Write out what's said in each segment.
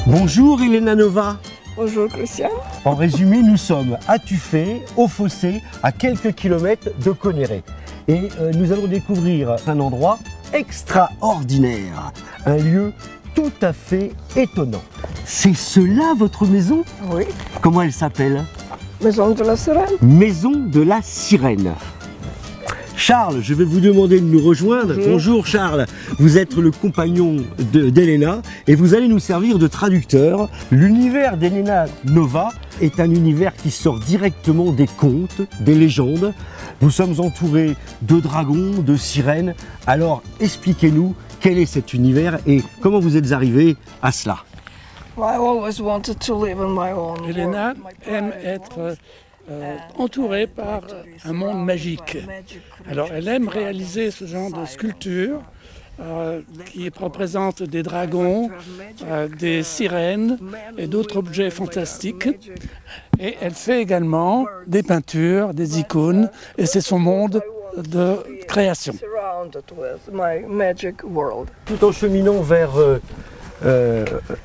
Bonjour Elena Nova. Bonjour Christian. En résumé, nous sommes à Tuffet, au Fossé, à quelques kilomètres de Conneré. Et nous allons découvrir un endroit extraordinaire, un lieu tout à fait étonnant. C'est cela votre maison? Oui. Comment elle s'appelle? Maison de la Sirène. Maison de la Sirène. Charles, je vais vous demander de nous rejoindre. Bonjour Charles, vous êtes le compagnon d'Elena et vous allez nous servir de traducteur. L'univers d'Elena Nova est un univers qui sort directement des contes, des légendes. Nous sommes entourés de dragons, de sirènes. Alors expliquez-nous quel est cet univers et comment vous êtes arrivé à cela. Elena aime être entourée par un monde magique. Alors elle aime réaliser ce genre de sculptures qui représentent des dragons, des sirènes et d'autres objets fantastiques. Et elle fait également des peintures, des icônes, et c'est son monde de création. Tout en cheminant vers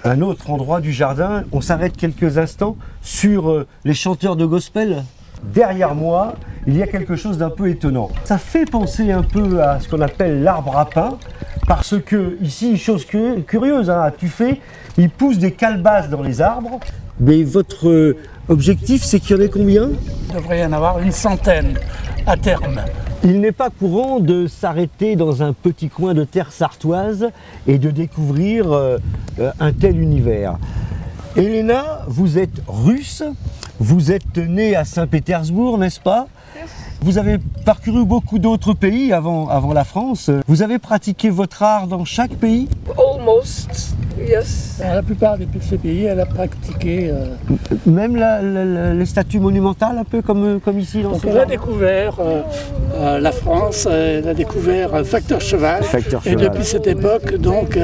un autre endroit du jardin, on s'arrête quelques instants sur les chanteurs de gospel. Derrière moi, il y a quelque chose d'un peu étonnant. Ça fait penser un peu à ce qu'on appelle l'arbre à pain, parce que ici, chose curieuse, à Tuffet, il pousse des calebasses dans les arbres. Mais votre objectif, c'est qu'il y en ait combien? Il devrait y en avoir une centaine à terme. Il n'est pas courant de s'arrêter dans un petit coin de terre sartoise et de découvrir un tel univers. Elena, vous êtes russe, vous êtes née à Saint-Pétersbourg, n'est-ce pas? Vous avez parcouru beaucoup d'autres pays avant la France. Vous avez pratiqué votre art dans chaque pays? Almost, yes. Dans la plupart de ces pays, elle a pratiqué... Même les statues monumentales, un peu comme ici dans ce Elle a découvert la France, elle a découvert Facteur Cheval. Et depuis cette époque, donc,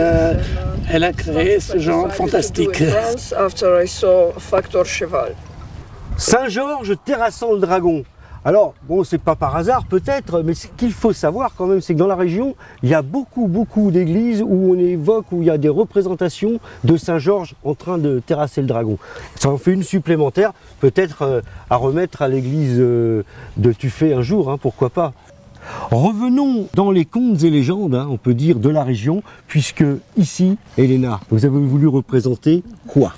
elle a créé ce genre fantastique. Saint-Georges terrassant le dragon. Alors, bon, c'est pas par hasard peut-être, mais ce qu'il faut savoir quand même, c'est que dans la région, il y a beaucoup d'églises où on évoque, où il y a des représentations de Saint-Georges en train de terrasser le dragon. Ça en fait une supplémentaire, peut-être à remettre à l'église de Tuffet un jour, hein, pourquoi pas. Revenons dans les contes et légendes, hein, on peut dire, de la région, puisque ici, Elena, vous avez voulu représenter quoi?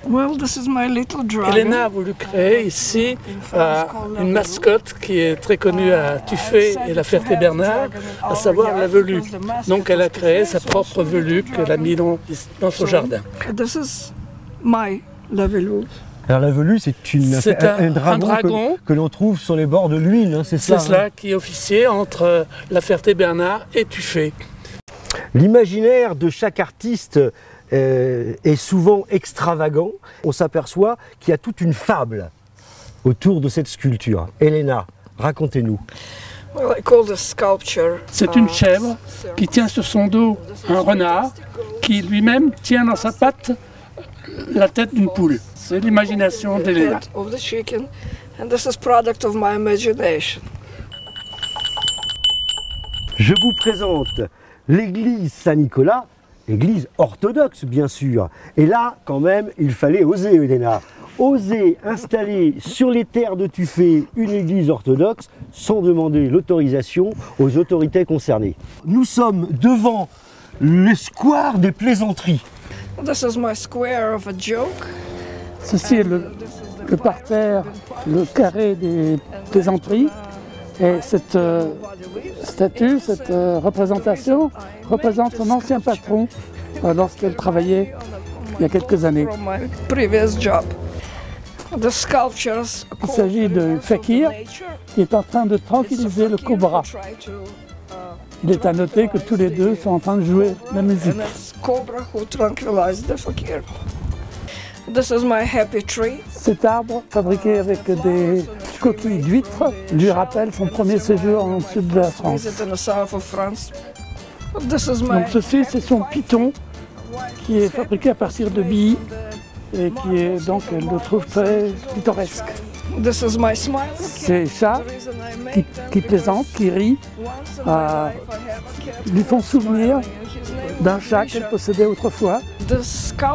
Elena a voulu créer ici une mascotte qui est très connue à Tuffet et la Ferté-Bernard, à savoir la velue. Donc elle a créé sa propre velue qu'elle a mise dans son jardin. Alors la velue, c'est un dragon que l'on trouve sur les bords de l'Huisne, hein, c'est ça? C'est cela qui est officier entre la Ferté-Bernard et Tuffet. L'imaginaire de chaque artiste est souvent extravagant. On s'aperçoit qu'il y a toute une fable autour de cette sculpture. Elena, racontez-nous. C'est une chèvre qui tient sur son dos un renard qui lui-même tient dans sa patte la tête d'une poule. C'est l'imagination d'Elena. Je vous présente l'église Saint-Nicolas, église orthodoxe bien sûr. Et là, quand même, il fallait oser, Elena. Oser installer sur les terres de Tuffet une église orthodoxe sans demander l'autorisation aux autorités concernées. Nous sommes devant le square des plaisanteries. Ceci est le parterre, le carré des plaisanteries. Et cette statue, cette représentation, représente son ancien patron lorsqu'elle travaillait il y a quelques années. Il s'agit de Fakir qui est en train de tranquilliser le cobra. Il est à noter que tous les deux sont en train de jouer la musique. Cet arbre, fabriqué avec des coquilles d'huîtres, lui rappelle son premier séjour en sud de la France. Donc ceci, c'est son python, qui est fabriqué à partir de billes et qui est donc, elle le trouve très pittoresque. Ces chats qui plaisantent, qui rient, lui font souvenir d'un chat qu'elle possédait autrefois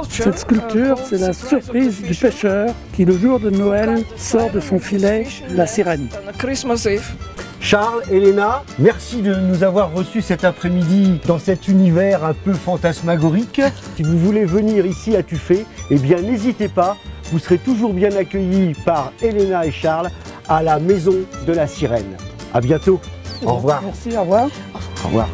Cette sculpture, c'est la surprise du pêcheur qui, le jour de Noël, sort de son filet la sirène. Charles, Elena, merci de nous avoir reçus cet après-midi dans cet univers un peu fantasmagorique. Si vous voulez venir ici à Tuffet, eh bien n'hésitez pas, vous serez toujours bien accueillis par Elena et Charles à la Maison de la Sirène. À bientôt. Au revoir. Merci, au revoir. Au revoir.